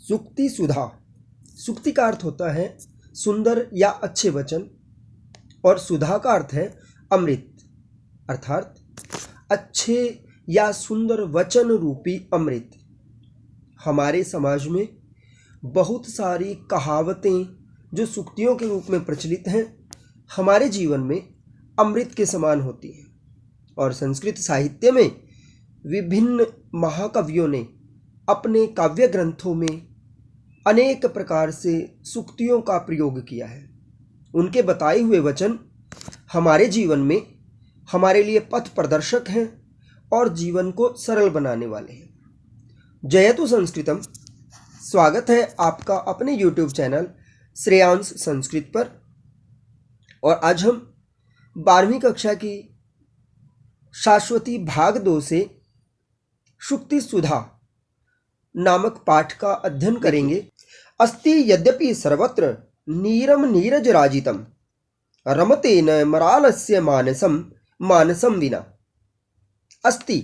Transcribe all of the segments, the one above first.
सुक्ति सुधा। सुक्ति का अर्थ होता है सुंदर या अच्छे वचन, और सुधा का अर्थ है अमृत, अर्थात अच्छे या सुंदर वचन रूपी अमृत। हमारे समाज में बहुत सारी कहावतें जो सुक्तियों के रूप में प्रचलित हैं, हमारे जीवन में अमृत के समान होती हैं। और संस्कृत साहित्य में विभिन्न महाकवियों ने अपने काव्य ग्रंथों में अनेक प्रकार से सुक्तियों का प्रयोग किया है। उनके बताए हुए वचन हमारे जीवन में हमारे लिए पथ प्रदर्शक हैं और जीवन को सरल बनाने वाले हैं। जयतु संस्कृतम। स्वागत है आपका अपने YouTube चैनल श्रेयांश संस्कृत पर। और आज हम 12वीं कक्षा की शाश्वती भाग 2 से सुक्ति सुधा नामक पाठ का अध्ययन करेंगे। अस्ति यद्यपि सर्वत्र नीरम नीरजराजितम रमते न मरालस्य मानसम मानसम विना। अस्ति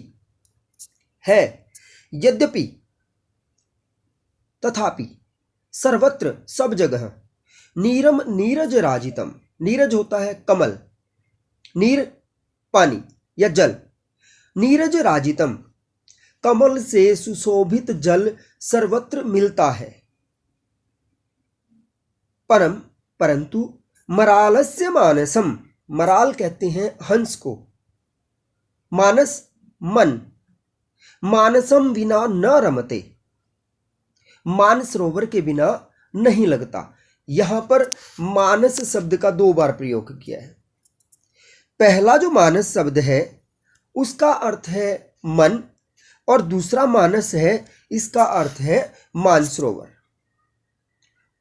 है, यद्यपि तथापि, सर्वत्र सब जगह, नीरम नीरज राजितम। नीरज होता है कमल, नीर पानी या जल, नीरज राजितम कमल से सुशोभित जल सर्वत्र मिलता है। परंतु मरालस्य मानसम, मराल कहते हैं हंस को, मानस मन, मानसम विना न रमते, मानसरोवर के बिना नहीं लगता। यहां पर मानस शब्द का 2 बार प्रयोग किया है। पहला जो मानस शब्द है उसका अर्थ है मन, और दूसरा मानस है, इसका अर्थ है मानसरोवर।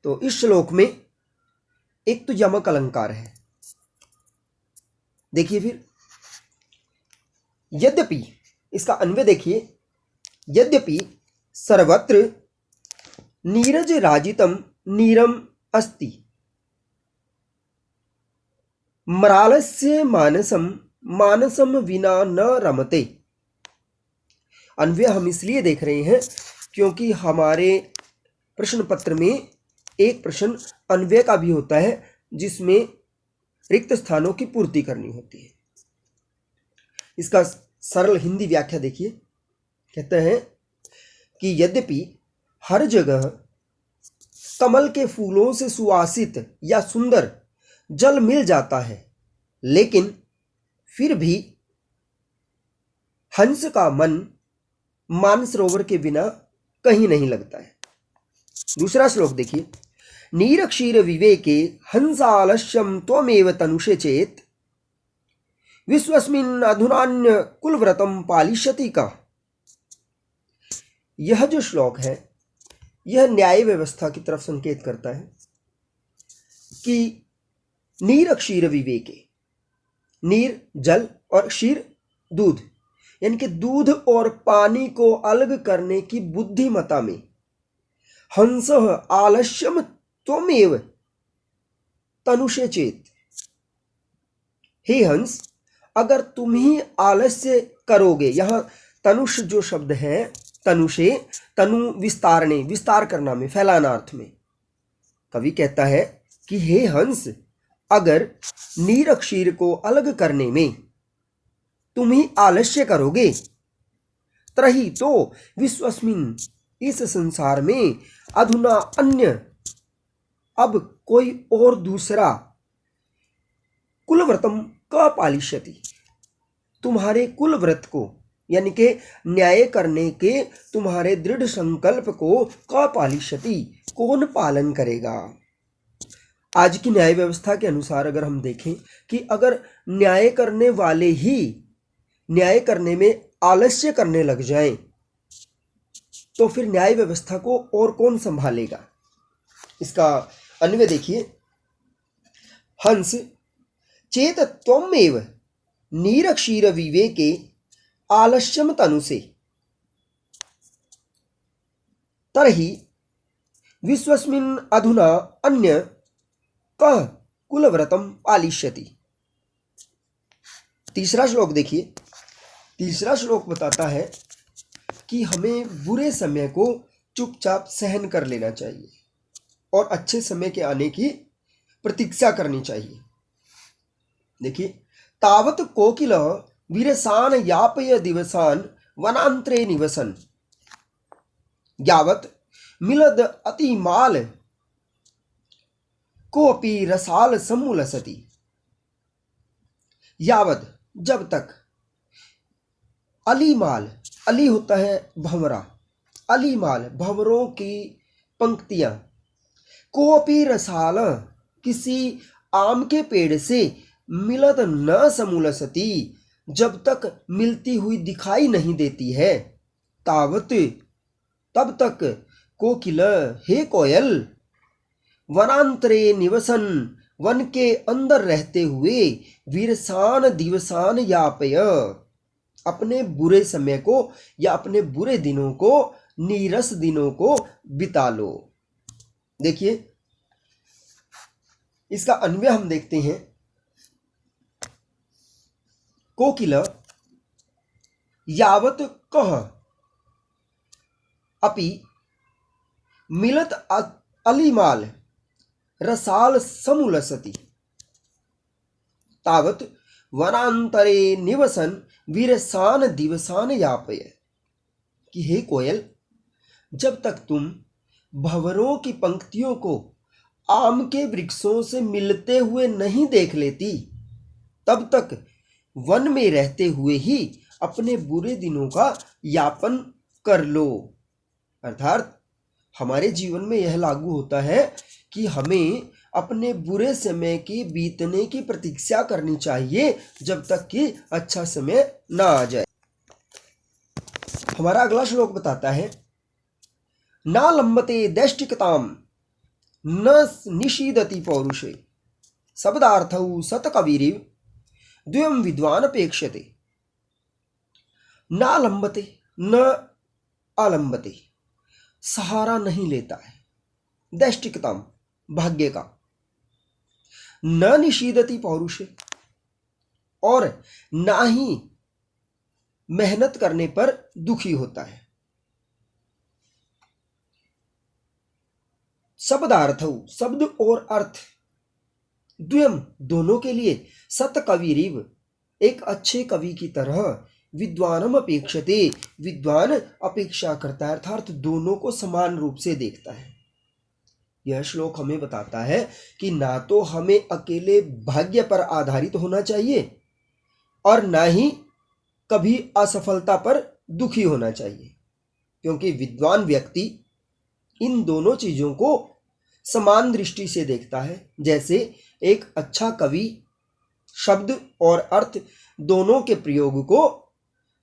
तो इस श्लोक में एक तो यमक अलंकार है। देखिए फिर, यद्यपि, इसका अन्वय देखिए, यद्यपि सर्वत्र नीरज राजितम नीरम अस्ति मरालस्य मानसम मानसम विना न रमते। अन्वय हम इसलिए देख रहे हैं क्योंकि हमारे प्रश्न पत्र में एक प्रश्न अन्वय का भी होता है जिसमें रिक्त स्थानों की पूर्ति करनी होती है। इसका सरल हिंदी व्याख्या देखिए। कहते हैं कि यद्यपि हर जगह कमल के फूलों से सुवासित या सुंदर जल मिल जाता है, लेकिन फिर भी हंस का मन मानसरोवर के बिना कहीं नहीं लगता है। दूसरा श्लोक देखिए, नीर क्षीर विवेके हंसालस्यम त्वमेव तनुषे चेत विश्वस्मिन् अधुनान्य कुलव्रतम पालिष्यति का। यह जो श्लोक है यह न्याय व्यवस्था की तरफ संकेत करता है कि नीर क्षीर विवेके, नीर जल और क्षीर दूध, यानी कि दूध और पानी को अलग करने की बुद्धिमता में हंस आलस्यम त्वमेव तनुषे चेत। हे हंस, अगर तुम ही आलस्य करोगे, यहां तनुष जो शब्द है, तनुषे, तनु विस्तारने, विस्तार करना में, फैलाना अर्थ में। कवि कहता है कि हे हंस, अगर नीर क्षीर को अलग करने में तुम ही आलस्य करोगे, त्रही तो विश्वस्मिन्, इस संसार में, अधुना अन्य, अब कोई और दूसरा, कुलव्रतम क पालिष्यति, तुम्हारे कुल व्रत को, यानी कि न्याय करने के तुम्हारे दृढ़ संकल्प को क पालिष्यति, कौन पालन करेगा। आज की न्याय व्यवस्था के अनुसार अगर हम देखें कि अगर न्याय करने वाले ही न्याय करने में आलस्य करने लग जाएं, तो फिर न्याय व्यवस्था को और कौन संभालेगा। इसका अन्वय देखिए, हंस चेत त्वमेव नीर क्षीर विवेके आलस्यम तनुषे तरहि विश्वस्मिन् अधुना अन्य कः कुलव्रतम पालिष्यति। तीसरा श्लोक देखिए। तीसरा श्लोक बताता है कि हमें बुरे समय को चुपचाप सहन कर लेना चाहिए और अच्छे समय के आने की प्रतीक्षा करनी चाहिए। देखिए, तावत कोकिल विरसान यापय दिवसान वनांतरे निवसन यावत मिलद अतिमाल कोपि रसाल सम्मुलसति। यावत जब तक, अलीमाल, अली होता है भंवरा, अलीमाल भंवरों की पंक्तियां, कोपि रसाल किसी आम के पेड़ से, मिलद न समूलसती जब तक मिलती हुई दिखाई नहीं देती है, तावत तब तक, कोकिल हे कोयल, वनांतरे निवसन वन के अंदर रहते हुए, विरसान दिवसान यापय अपने बुरे समय को या अपने बुरे दिनों को, नीरस दिनों को बिता लो। देखिए, इसका अन्वय हम देखते हैं। कोकिल यावत कह अपि मिलत अलिमाल रसाल समुलसति तावत वनांतरे निवसन विरसान दिवसान यापय। कि हे कोयल, जब तक तुम भंवरों की पंक्तियों को आम के वृक्षों से मिलते हुए नहीं देख लेती, तब तक वन में रहते हुए ही अपने बुरे दिनों का यापन कर लो। अर्थात हमारे जीवन में यह लागू होता है कि हमें अपने बुरे समय की बीतने की प्रतीक्षा करनी चाहिए जब तक कि अच्छा समय ना आ जाए। हमारा अगला श्लोक बताता है, ना लंबते दैष्टिकताम न निषीदति पौरुषे शब्दार्थौ सतकवीरिव द्वयम विद्वान अपेक्षते। ना लंबते, न आलंबते, सहारा नहीं लेता है, दैष्टिकताम भाग्य का, न निषीदति पौरुषे और ना ही मेहनत करने पर दुखी होता है। शब्दार्थौ शब्द और अर्थ, द्वयम दोनों के लिए, सत कविरिव एक अच्छे कवि की तरह, विद्वानम अपेक्षते विद्वान अपेक्षा करता है, अर्थात दोनों को समान रूप से देखता है। यह श्लोक हमें बताता है कि ना तो हमें अकेले भाग्य पर आधारित होना चाहिए और ना ही कभी असफलता पर दुखी होना चाहिए, क्योंकि विद्वान व्यक्ति इन दोनों चीजों को समान दृष्टि से देखता है। जैसे एक अच्छा कवि शब्द और अर्थ दोनों के प्रयोग को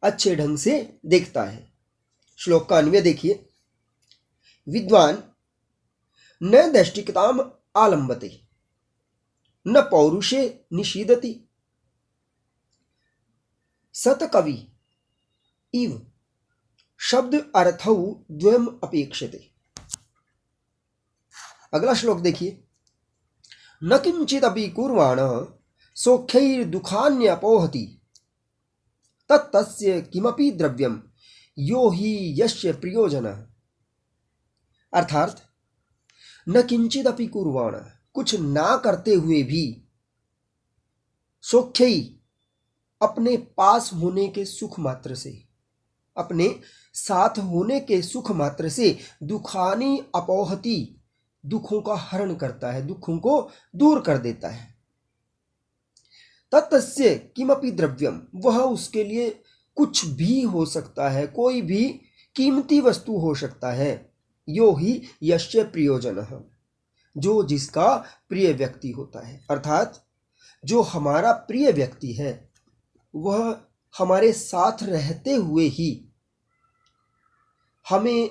अच्छे ढंग से देखता है। श्लोक का अन्वय देखिए, विद्वान न दैष्टिकताम आलंबते न पौरुषे निषीदति सतकवि इव शब्द अर्थौ द्वयम अपेक्षते। अगला श्लोक देखिए, न किंचित अपि कुर्वाणः सौख्यैर्दुःखान्यपोहति तत्तस्य किमपि द्रव्यम यो हि यस्य प्रयोजनः। अर्थात न किंचित अपि कुर्वाणः, कुछ ना करते हुए भी, सौख्यै अपने पास होने के सुख मात्र से, अपने साथ होने के सुख मात्र से, दुखानि अपोहति दुखों का हरण करता है, दुखों को दूर कर देता है। तत्स्य किमपि द्रव्यम, वह उसके लिए कुछ भी हो सकता है, कोई भी कीमती वस्तु हो सकता है। यो ही यस्य प्रयोजनः, जो जिसका प्रिय व्यक्ति होता है, अर्थात जो हमारा प्रिय व्यक्ति है वह हमारे साथ रहते हुए ही हमें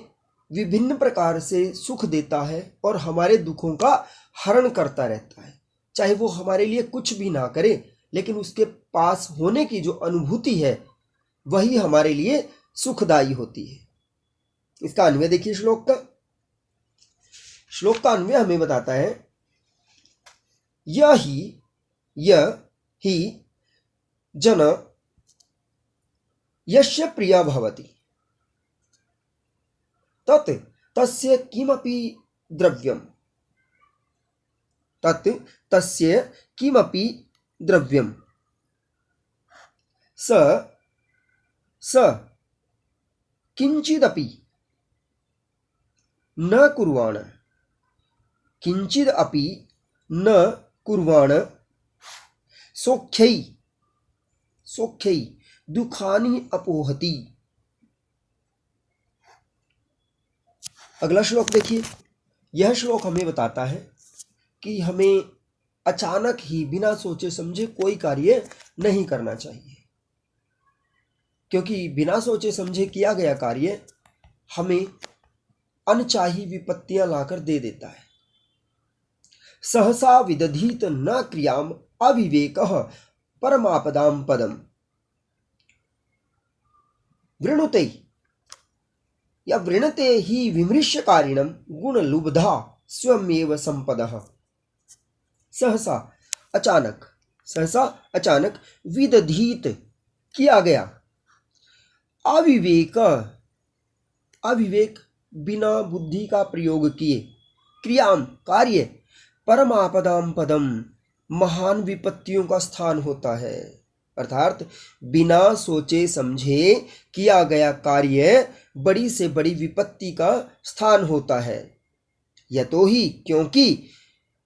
विभिन्न प्रकार से सुख देता है और हमारे दुखों का हरण करता रहता है। चाहे वो हमारे लिए कुछ भी ना करे, लेकिन उसके पास होने की जो अनुभूति है वही हमारे लिए सुखदायी होती है। इसका अन्वय देखिए, श्लोक का अन्वय हमें बताता है, यह ही जन यस्य प्रिया भवति तत् तस्य किमपि द्रव्यम, तत् तस्य किमपि द्रव्यम, स स किंचिदपि न कुर्वाण, किंचिदपि न कुर्वाण, सौख्यै सौख्यै दुखानि अपोहति। अगला श्लोक देखिए। यह श्लोक हमें बताता है कि हमें अचानक ही बिना सोचे समझे कोई कार्य नहीं करना चाहिए, क्योंकि बिना सोचे समझे किया गया कार्य हमें अनचाही विपत्तियां लाकर दे देता है। सहसा विदधीत न क्रियाम अविवेकः परमापदाम पदम, वृणुते या वृणते ही विमृश्य कारिणम गुणलुब्धा स्वयमेव संपदः। सहसा अचानक, सहसा अचानक, विदधीत किया गया, अविवेक अविवेक बिना बुद्धि का प्रयोग किए, क्रियाम कार्य, परमापदाम पदम महान विपत्तियों का स्थान होता है। अर्थात बिना सोचे समझे किया गया कार्य बड़ी से बड़ी विपत्ति का स्थान होता है। यतो ही क्योंकि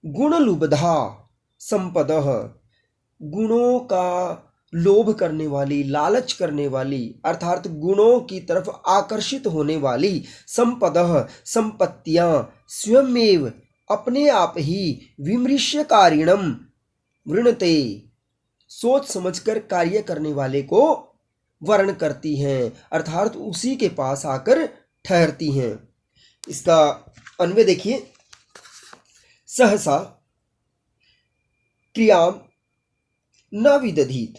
गुणलुब्धा संपदः, गुणों का लोभ करने वाली, लालच करने वाली, अर्थात गुणों की तरफ आकर्षित होने वाली संपदः संपत्तियां स्वयमेव अपने आप ही विमृश्य कारिणम वृणते सोच समझकर कार्य करने वाले को वर्ण करती हैं, अर्थात उसी के पास आकर ठहरती हैं। इसका अन्वय देखिए। सहसा क्रियाम न विदधीत,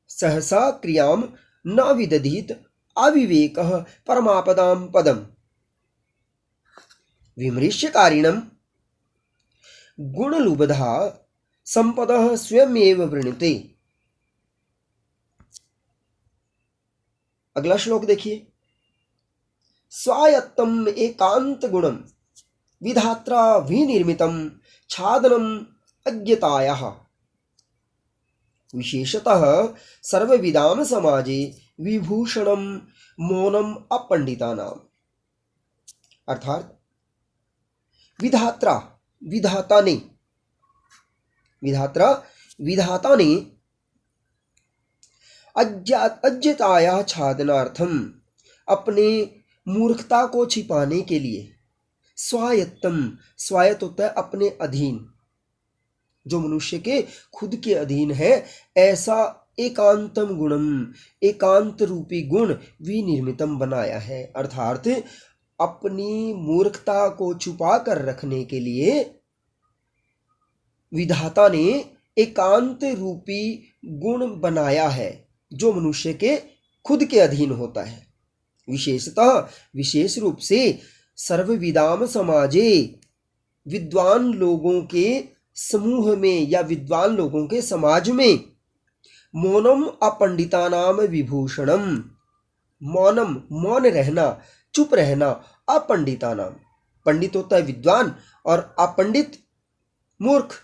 सहसा क्रियाम न विदधीत अविवेकः परमापदाम पदम विमृश्यकारिणम गुणलुब्धा संपदः स्वयमेव वृणुते। अगला श्लोक देखिए। स्वायत्तम एकांत गुणम विधात्रा विनिर्मितम छादनम अज्ञतायाः, विशेषतः सर्वविदाम समाजे विभूषणम मौनम अपंडितानाम। अर्थात विधात्रा विधाता ने, विधात्रा विधाता ने अज्ञताया छादनार्थम अपने मूर्खता को छिपाने के लिए, स्वायत्तम, स्वायत्त होता है अपने अधीन, जो मनुष्य के खुद के अधीन है, ऐसा एकांतम गुणम, एकांत रूपी गुण विनिर्मितम बनाया है। अर्थात अपनी मूर्खता को छुपा कर रखने के लिए विधाता ने एकांत रूपी गुण बनाया है, जो मनुष्य के खुद के अधीन होता है। विशेषतः, विशेष रूप से, सर्वविदाम समाजे, विद्वान लोगों के समूह में या विद्वान लोगों के समाज में, मौनम अपंडितानाम विभूषणम, मौनम मौन रहना, चुप रहना, अपंडितानाम, पंडित होता है विद्वान और अपंडित मूर्ख,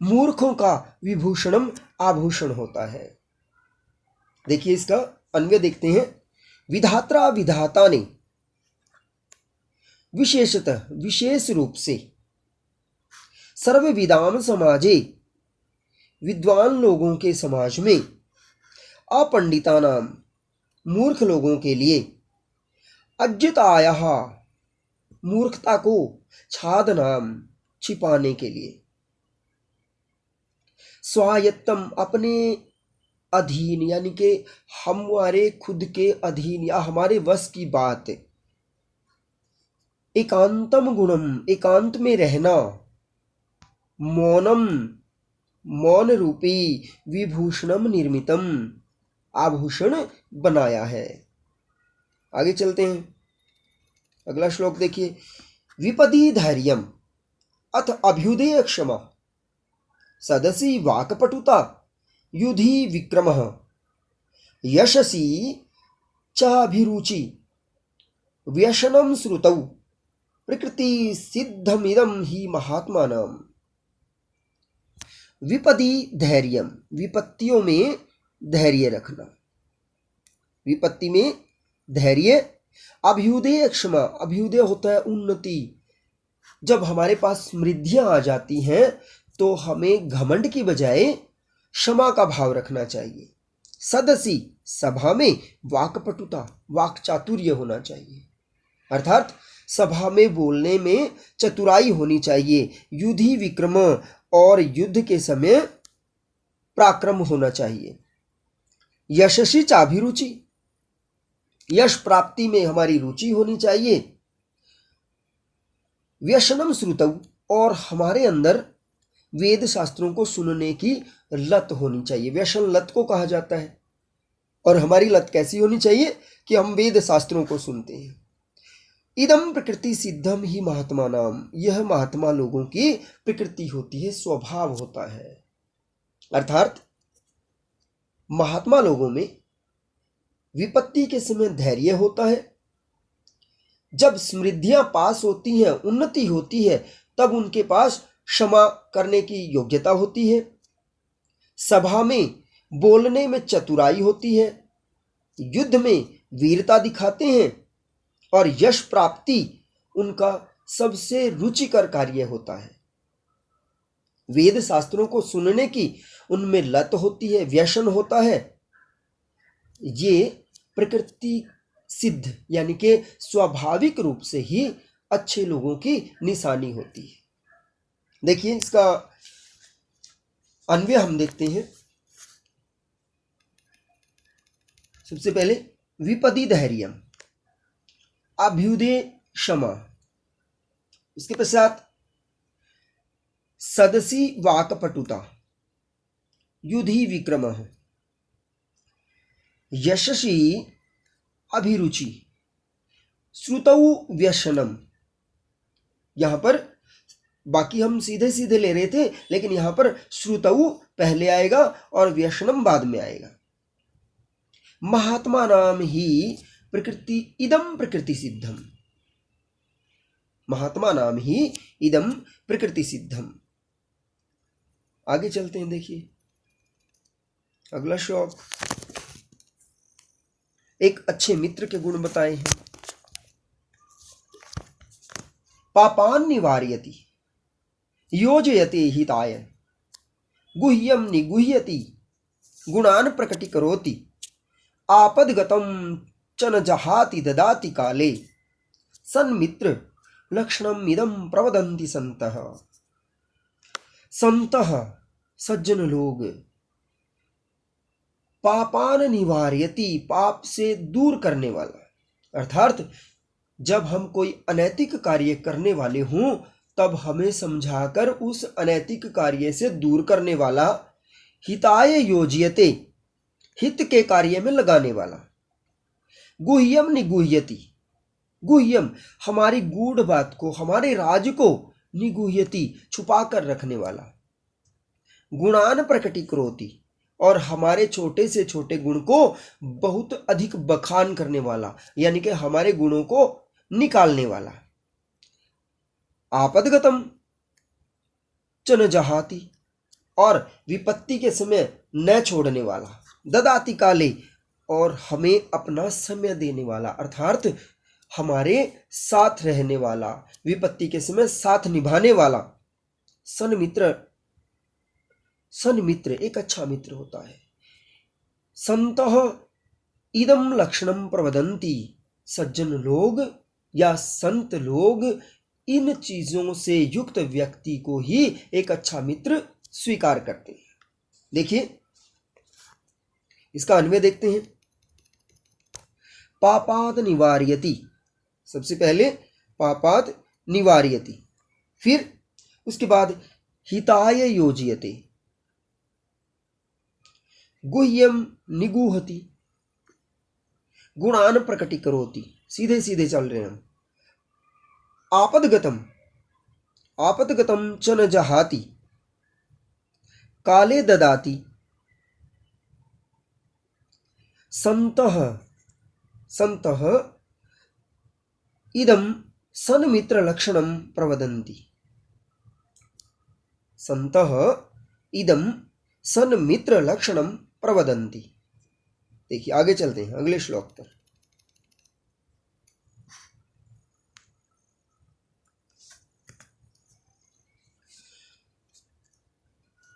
मूर्खों का विभूषणम आभूषण होता है। देखिए इसका अन्वय देखते हैं। विधात्रा विधाता ने, विशेषतः विशेष रूप से, सर्वविदाम समाजे विद्वान लोगों के समाज में, अपंडितानाम मूर्ख लोगों के लिए, अज्ञतायाः मूर्खता को, छादनाम छिपाने के लिए, स्वायत्तम अपने अधीन, यानी कि हमारे खुद के अधीन या हमारे वश की बात, एकांतम गुणम एकांत में रहना, मौनम मौन रूपी, विभूषणम निर्मितम आभूषण बनाया है। आगे चलते हैं। अगला श्लोक देखिए। विपदी धैर्यम अथ अभ्युदय क्षमा सदसि वाक्पटुता युधि विक्रमः यशसि चाभिरुचि व्यसनं श्रुतौ प्रकृति सिद्धमिदं ही महात्मानां। विपदि धैर्यम, विपत्तियों में धैर्य रखना, विपत्ति में धैर्य। अभ्युदय क्षमा, अभ्युदय होता है उन्नति। जब हमारे पास समृद्धियां आ जाती हैं तो हमें घमंड की बजाय क्षमा का भाव रखना चाहिए। सदसी, सभा में वाक्पटुता, वाक चातुर्य होना चाहिए, अर्थात सभा में बोलने में चतुराई होनी चाहिए। युधि विक्रम, और युद्ध के समय पराक्रम होना चाहिए। यशस्वी चाभिरुचि, यश प्राप्ति में हमारी रुचि होनी चाहिए। व्यसनम श्रुतौ, और हमारे अंदर वेद शास्त्रों को सुनने की लत होनी चाहिए। व्यसन लत को कहा जाता है। और हमारी लत कैसी होनी चाहिए कि हम वेद शास्त्रों को सुनते हैं। इदम प्रकृति सिद्धम ही महात्मा नाम, यह महात्मा लोगों की प्रकृति होती है, स्वभाव होता है। अर्थात महात्मा लोगों में विपत्ति के समय धैर्य होता है। जब समृद्धियां पास होती हैं, उन्नति होती है, तब उनके पास क्षमा करने की योग्यता होती है। सभा में बोलने में चतुराई होती है। युद्ध में वीरता दिखाते हैं। और यश प्राप्ति उनका सबसे रुचिकर कार्य होता है। वेद शास्त्रों को सुनने की उनमें लत होती है, व्यसन होता है। ये प्रकृति सिद्ध यानी कि स्वाभाविक रूप से ही अच्छे लोगों की निशानी होती है। देखिए इसका अन्वय हम देखते हैं। सबसे पहले विपदि धैर्यम, अभ्युदय क्षमा, इसके पश्चात सदसी वाक्पटुता, युधि विक्रम, यशस्वी अभिरुचि, श्रुतौ व्यसनम। यहां पर बाकी हम सीधे सीधे ले रहे थे, लेकिन यहां पर श्रुतौ पहले आएगा और व्यसनम बाद में आएगा। महात्मा नाम ही प्रकृति इदम प्रकृति सिद्धम, महात्मा नाम ही इदम प्रकृति सिद्धम। आगे चलते हैं। देखिए अगला श्लोक, एक अच्छे मित्र के गुण बताए हैं। पापान निवारयति योजयते हिताय, गुह्यम निगुह्यति गुणान प्रकटीकरोति, आपदगतम च न जहाति ददाति काले, सन्मित्र लक्षणम इदम प्रवदन्ति संतः। संतः सज्जन लोग, पापान निवारयति, पाप से दूर करने वाला, अर्थात जब हम कोई अनैतिक कार्य करने वाले हों तब हमें समझाकर उस अनैतिक कार्य से दूर करने वाला। हिताय योजयते, हित के कार्य में लगाने वाला। गुह्यम निगुह्यति, गुह्यम हमारी गूढ़ बात को, हमारे राज को, निगुह्यति छुपा कर रखने वाला। गुणान प्रकटीकरोति, और हमारे छोटे से छोटे गुण को बहुत अधिक बखान करने वाला, यानी कि हमारे गुणों को निकालने वाला। आपदगतम च न जहाति, और विपत्ति के समय न छोड़ने वाला। ददाति काले, और हमें अपना समय देने वाला, अर्थात हमारे साथ रहने वाला, विपत्ति के समय साथ निभाने वाला। सन्मित्र, सन्मित्र एक अच्छा मित्र होता है। संतः इदम लक्षणम प्रवदन्ति, सज्जन लोग या संत लोग इन चीजों से युक्त व्यक्ति को ही एक अच्छा मित्र स्वीकार करते हैं। देखिए इसका अन्वय देखते हैं। पापाद निवार्यति, सबसे पहले पापाद निवार्यति, फिर उसके बाद हिताय योजयते, गुह्यम निगूहति, गुणान प्रकटीकरोति, सीधे सीधे चल रहे हैं हम। आपदगतम, आपदगतम च न जहाति, काले ददाति, संतः, संतः इदम सन्मित्रलक्षणं प्रवदन्ति। सन्तः इदं सन्मित्रलक्षणं प्रवदन्ति। देखिए आगे चलते हैं अगले श्लोक पर।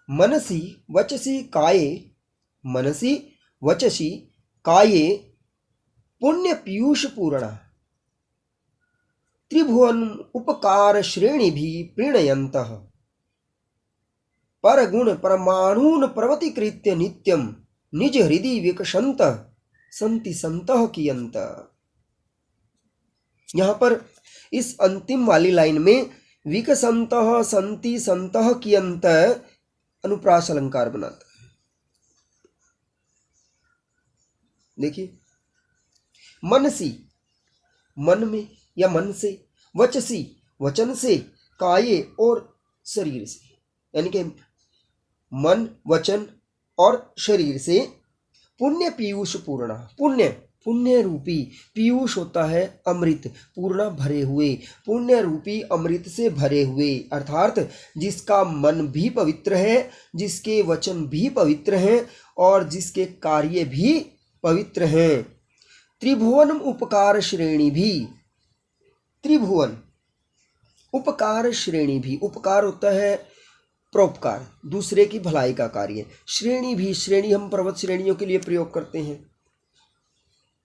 मनसि वचसि काये पुण्यपीयूषपूर्णा त्रिभुवन उपकार श्रेणिभिः प्रीणयन्तः परगुण परमाणून् प्रवतीकृत्य नित्यं निज हृदि विकसन्तः सन्ति सन्तः कियन्त। यहाँ पर इस अंतिम वाली लाइन में विकसन्तः सन्ति सन्तः कियन्त अनुप्रास अलंकार बनाता है। देखिए मनसी मन में या मन से, वचसी वचन से, काये और शरीर से, यानी कि मन वचन और शरीर से पुण्य पीयूष पूर्णा, पुण्य रूपी पीयूष होता है अमृत, पूर्णा भरे हुए, पुण्य रूपी अमृत से भरे हुए, अर्थात जिसका मन भी पवित्र है, जिसके वचन भी पवित्र हैं और जिसके कार्य भी पवित्र हैं। त्रिभुवन उपकार श्रेणी भी, त्रिभुवन उपकार श्रेणी भी, उपकार होता है परोपकार, दूसरे की भलाई का कार्य। श्रेणी भी, श्रेणी हम पर्वत श्रेणियों के लिए प्रयोग करते हैं।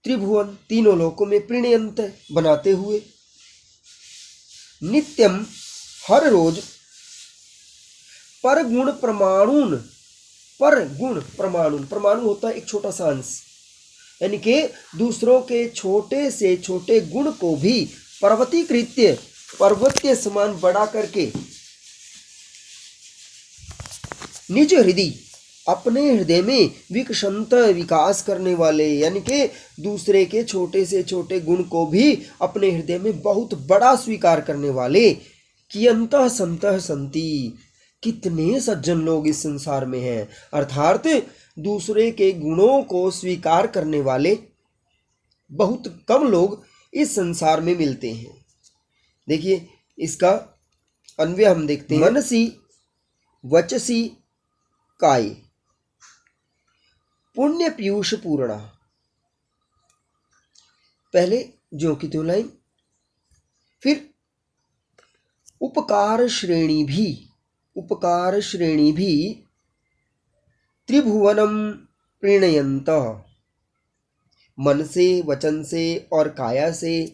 त्रिभुवन तीनों लोकों में प्रीणयंत बनाते हुए, नित्यम हर रोज, पर गुण प्रमाणुन, पर गुण प्रमाणुन, प्रमाणु होता है एक छोटा सा अंश, यानी कि दूसरों के छोटे से छोटे गुण को भी पर्वतीकृत्य, पर्वत के समान बड़ा करके, निज हृदय, अपने हृदय में विकसंत, विकास करने वाले, यानी कि दूसरे के छोटे से छोटे गुण को भी अपने हृदय में बहुत बड़ा स्वीकार करने वाले, कियंतः संतः संति, कितने सज्जन लोग इस संसार में हैं, अर्थात दूसरे के गुणों को स्वीकार करने वाले बहुत कम लोग इस संसार में मिलते हैं। देखिए इसका अन्वय हम देखते हैं। मनसी वचसी काय पुण्य पीयूष पूर्णा, पहले जो की त्यों लाइन, फिर उपकार श्रेणी भी, उपकार श्रेणी भी त्रिभुवनम प्रीणयंत, मन से वचन से और काया से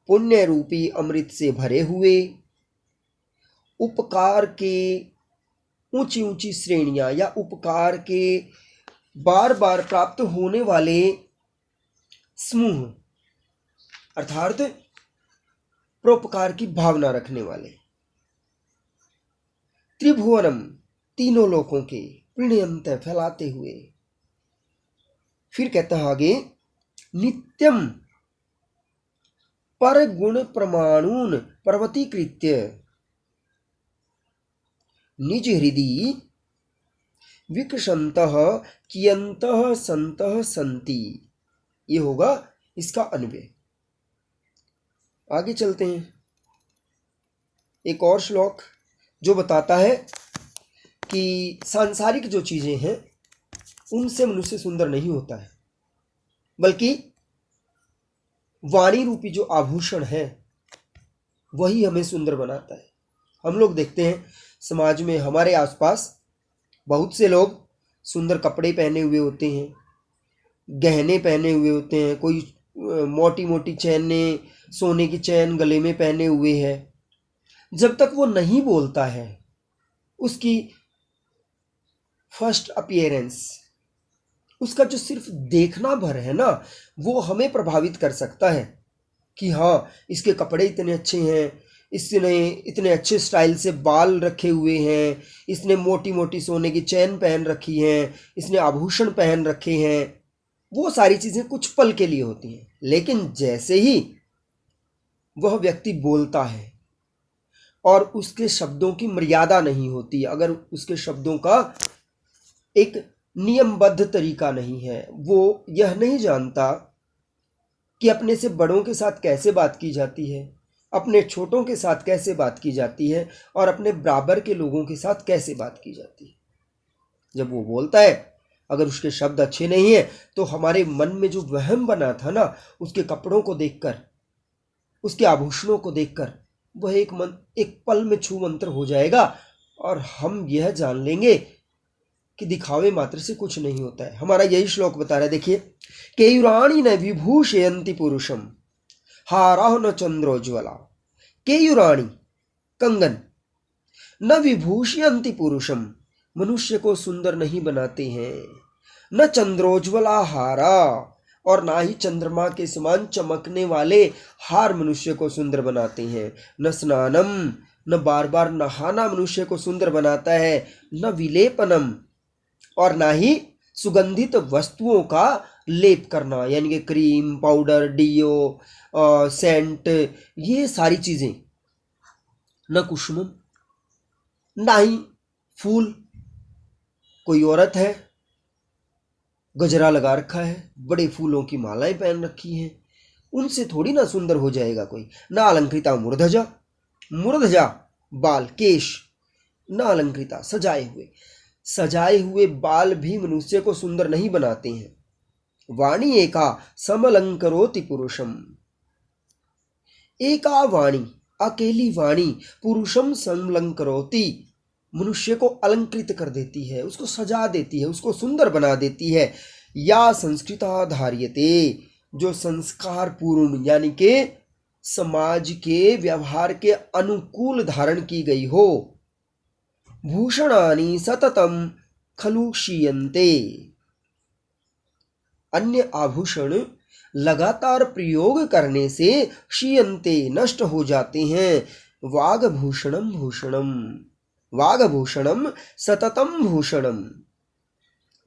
पुण्य रूपी अमृत से भरे हुए, उपकार के ऊंची ऊंची श्रेणियां या उपकार के बार बार प्राप्त होने वाले समूह, अर्थात परोपकार की भावना रखने वाले, त्रिभुवनम तीनों लोकों के, प्रीणयंत फैलाते हुए। फिर कहता है आगे, नित्यम पर गुण प्रमाणून पर्वतीकृत्य निज हृदि विकसंतः कियंतः संतः संति, ये होगा इसका अन्वय। आगे चलते हैं, एक और श्लोक जो बताता है कि सांसारिक जो चीजें हैं उनसे मनुष्य सुंदर नहीं होता है, बल्कि वाणी रूपी जो आभूषण है वही हमें सुंदर बनाता है। हम लोग देखते हैं समाज में हमारे आसपास बहुत से लोग सुंदर कपड़े पहने हुए होते हैं, गहने पहने हुए होते हैं, कोई मोटी मोटी चैनें, सोने की चैन गले में पहने हुए है। जब तक वो नहीं बोलता है, उसकी फर्स्ट अपीयरेंस, उसका जो सिर्फ देखना भर है ना, वो हमें प्रभावित कर सकता है कि हाँ इसके कपड़े इतने अच्छे हैं, इसने इतने अच्छे स्टाइल से बाल रखे हुए हैं, इसने मोटी मोटी सोने की चैन पहन रखी है, इसने आभूषण पहन रखे हैं। वो सारी चीज़ें कुछ पल के लिए होती हैं, लेकिन जैसे ही वह व्यक्ति बोलता है और उसके शब्दों की मर्यादा नहीं होती, अगर उसके शब्दों का एक नियमबद्ध तरीका नहीं है, वो यह नहीं जानता कि अपने से बड़ों के साथ कैसे बात की जाती है, अपने छोटों के साथ कैसे बात की जाती है और अपने बराबर के लोगों के साथ कैसे बात की जाती है। जब वो बोलता है, अगर उसके शब्द अच्छे नहीं है तो हमारे मन में जो वहम बना था ना, उसके कपड़ों को देखकर, उसके आभूषणों को देखकर, वह एक पल में छू मंतर हो जाएगा और हम यह जान लेंगे कि दिखावे मात्र से कुछ नहीं होता है। हमारा यही श्लोक बता रहा है, देखिए, केयुराणी न विभूषयन्ति पुरुषम हाराह न चंद्रोज्वला। केयुराणी कंगन, न विभूषयन्ति पुरुषम मनुष्य को सुंदर नहीं बनाते हैं, न चंद्रोज्वला हारा और ना ही चंद्रमा के समान चमकने वाले हार मनुष्य को सुंदर बनाते हैं, न स्नानम न बार बार नहाना मनुष्य को सुंदर बनाता है, न विलेपनम और ना ही सुगंधित वस्तुओं का लेप करना, यानी कि क्रीम, पाउडर, डियो, सेंट, ये सारी चीजें, न कुसुमम, ना ही फूल। कोई औरत है, गजरा लगा रखा है, बड़े फूलों की मालाएं पहन रखी हैं, उनसे थोड़ी ना सुंदर हो जाएगा कोई। ना अलंकृता मूर्धजा, मूर्धजा बाल, केश, ना अलंकृता सजाए हुए बाल भी मनुष्य को सुंदर नहीं बनाते हैं। वाणी एका समलंकरोति पुरुषम, एका वाणी, अकेली वाणी पुरुषम समलंकरोति मनुष्य को अलंकृत कर देती है, उसको सजा देती है, उसको सुंदर बना देती है। या संस्कृता धार्यते, जो संस्कार पूर्ण यानी के समाज के व्यवहार के अनुकूल धारण की गई हो। भूषणानि सततम खलु क्षीयन्ते, अन्य आभूषण लगातार प्रयोग करने से क्षीयन्ते नष्ट हो जाते हैं। वागभूषणम भूषणम, वागभूषणम सततम भूषणम,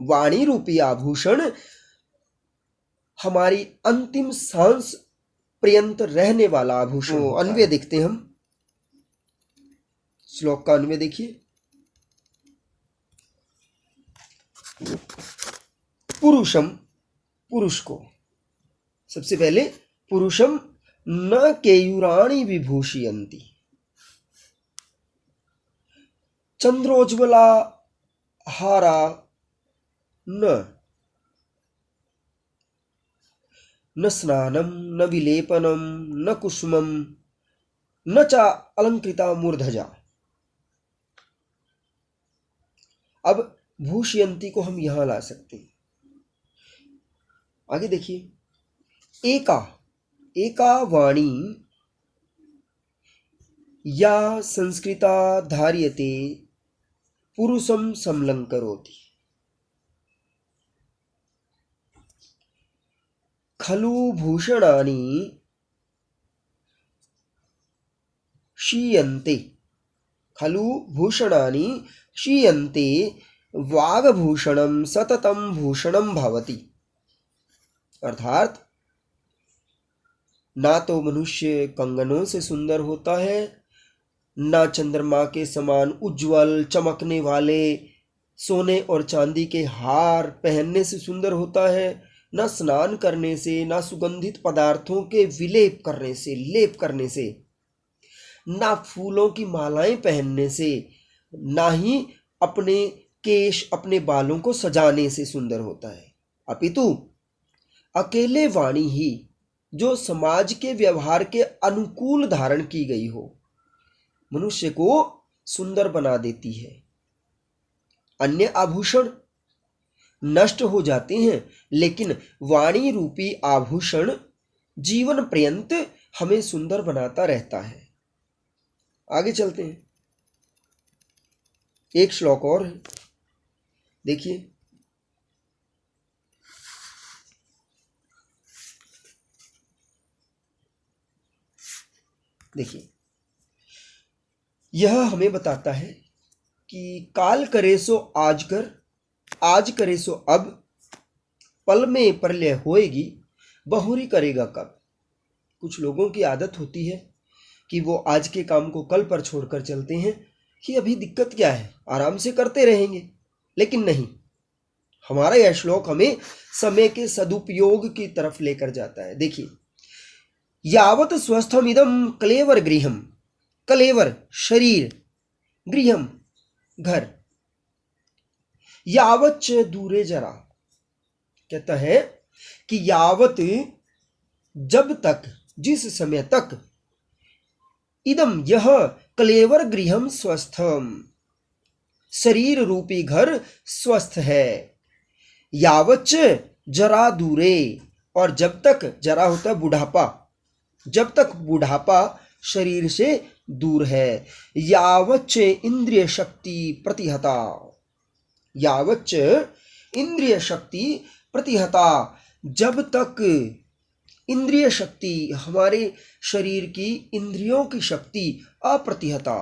वाणी रूपी आभूषण हमारी अंतिम सांस पर्यंत रहने वाला आभूषण। अन्वय देखते हैं हम, श्लोक का अन्वय देखिए। पुरुषम, पुरुष को, सबसे पहले पुरुषम न केयुराणी विभूषयन्ति, चंद्रोज्वला हारा न स्नानम न विलेपनम न कुसुमम न च अलंकृता मूर्धजा। अब भूषयन्ति को हम यहां ला सकते हैं। आगे देखिए, एका वाणी या संस्कृता धार्यते पुरुषम समलंकरोति, खलु भूषणानि क्षीयन्ते, खलु भूषणानि क्षीयन्ते वागभूषणम सततम भूषणम भवति। अर्थात ना तो मनुष्य कंगनों से सुंदर होता है, ना चंद्रमा के समान उज्जवल चमकने वाले सोने और चांदी के हार पहनने से सुंदर होता है, ना स्नान करने से, ना सुगंधित पदार्थों के विलेप करने से, लेप करने से, ना फूलों की मालाएं पहनने से, ना ही अपने केश, अपने बालों को सजाने से सुंदर होता है, अपितु अकेले वाणी ही जो समाज के व्यवहार के अनुकूल धारण की गई हो मनुष्य को सुंदर बना देती है। अन्य आभूषण नष्ट हो जाते हैं, लेकिन वाणी रूपी आभूषण जीवन पर्यंत हमें सुंदर बनाता रहता है। आगे चलते हैं, एक श्लोक और है, देखिए। देखिए, यह हमें बताता है कि काल करे सो आज कर, आज करे सो अब, पल में प्रलय होएगी, बहुरी करेगा कब। कुछ लोगों की आदत होती है कि वो आज के काम को कल पर छोड़कर चलते हैं कि अभी दिक्कत क्या है, आराम से करते रहेंगे। लेकिन नहीं, हमारा यह श्लोक हमें समय के सदुपयोग की तरफ लेकर जाता है। देखिए, यावत स्वस्थमिदम कलेवर गृहम, कलेवर शरीर, गृहम घर, यावच्च दूरे जरा, कहता है कि यावत जब तक, जिस समय तक, इदम यह, कलेवर गृहम स्वस्थम शरीर रूपी घर स्वस्थ है, यावच्च जरा दूरे, और जब तक, जरा होता है बुढ़ापा, जब तक बुढ़ापा शरीर से दूर है, यावच्च इंद्रिय शक्ति प्रतिहता, यावच्च इंद्रिय शक्ति प्रतिहता, जब तक इंद्रिय शक्ति, हमारे शरीर की इंद्रियों की शक्ति अप्रतिहता,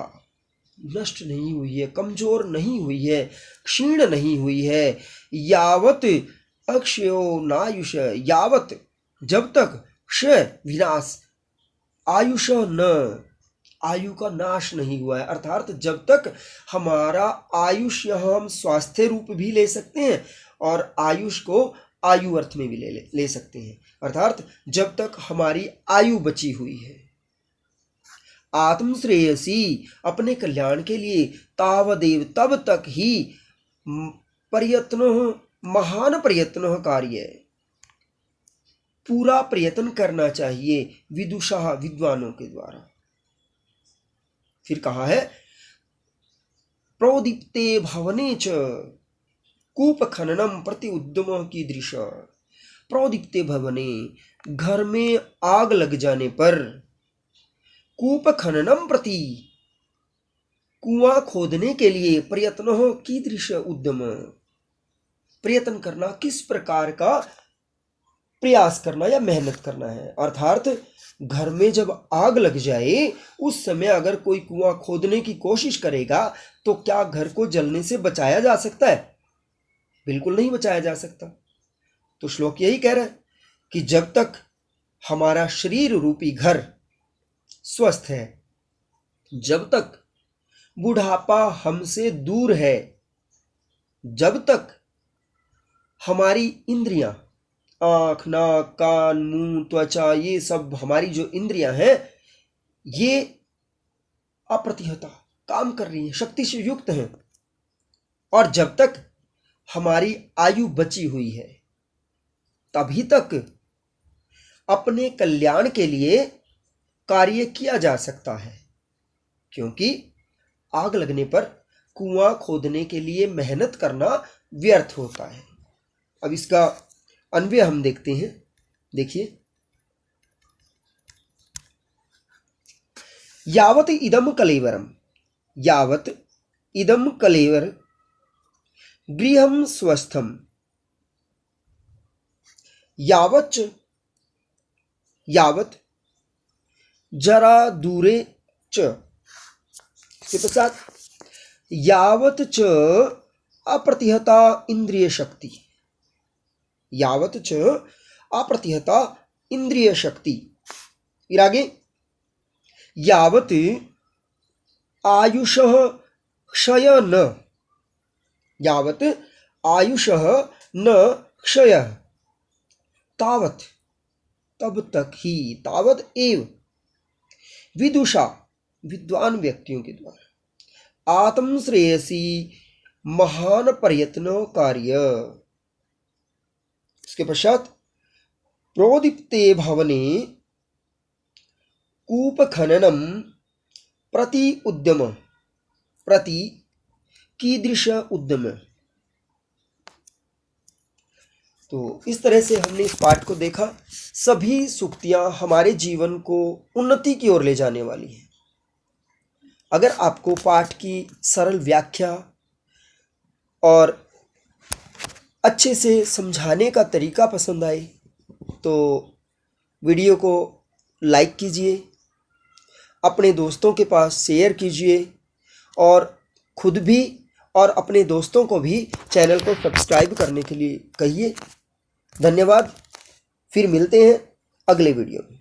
नष्ट नहीं हुई है, कमजोर नहीं हुई है, क्षीण नहीं हुई है, यावत अक्षयो नायुष, यावत जब तक, क्षय विनाश, आयुष न, आयु का नाश नहीं हुआ है, अर्थात जब तक हमारा आयुष, यहाँ हम स्वास्थ्य रूप भी ले सकते हैं और आयुष को आयु अर्थ में भी ले सकते हैं, अर्थात जब तक हमारी आयु बची हुई है। आत्मश्रेयसी, अपने कल्याण के लिए, तावदेव तब तक ही, प्रयत्नो, महान प्रयत्नो कार्य, पूरा प्रयत्न करना चाहिए, विदुषा विद्वानों के द्वारा। फिर कहा है प्रोदीप्ते भवने च कूप खननम प्रति उद्यम की दृश्य, प्रोदीप्ते भवने, घर में आग लग जाने पर, कूप खननम प्रति, कुआं खोदने के लिए, प्रयत्न की दृश्य उद्यम, प्रयत्न करना, किस प्रकार का प्रयास करना या मेहनत करना है, अर्थात घर में जब आग लग जाए उस समय अगर कोई कुआं खोदने की कोशिश करेगा तो क्या घर को जलने से बचाया जा सकता है? बिल्कुल नहीं बचाया जा सकता। तो श्लोक यही कह रहा है कि जब तक हमारा शरीर रूपी घर स्वस्थ है, जब तक बुढ़ापा हमसे दूर है, जब तक हमारी इंद्रियां, आँख, नाक, कान, मुंह, त्वचा, ये सब हमारी जो इंद्रियां हैं ये अप्रतिहता काम कर रही हैं, शक्ति से युक्त हैं, और जब तक हमारी आयु बची हुई है तभी तक अपने कल्याण के लिए कार्य किया जा सकता है, क्योंकि आग लगने पर कुआं खोदने के लिए मेहनत करना व्यर्थ होता है। अब इसका अन्वय हम देखते हैं। देखिए, यावत इदम कलेवरम, यावत इदम कलेवर गृहम स्वस्थम, यावत, यावत जरा दूरे च, इसके पश्चात यावत च अप्रतिहता इंद्रिय शक्ति, यावत च अप्रतिहता इंद्रिय शक्ति, फिर आगे यावत आयुषः क्षय न, यावत आयुषः न क्षयः, तावत तब तक ही, तावत एव, विदुषा विद्वान व्यक्तियों के द्वारा, आत्मश्रेयसी महान प्रयत्नो कार्य, इसके पश्चात प्रोदीप्ते भवने कूप खननम प्रति उद्यम, प्रति कीदृश उद्यम। तो इस तरह से हमने इस पाठ को देखा। सभी सूक्तियां हमारे जीवन को उन्नति की ओर ले जाने वाली हैं। अगर आपको पाठ की सरल व्याख्या और अच्छे से समझाने का तरीका पसंद आए तो वीडियो को लाइक कीजिए, अपने दोस्तों के पास शेयर कीजिए और खुद भी और अपने दोस्तों को भी चैनल को सब्सक्राइब करने के लिए कहिए। धन्यवाद। फिर मिलते हैं अगले वीडियो में।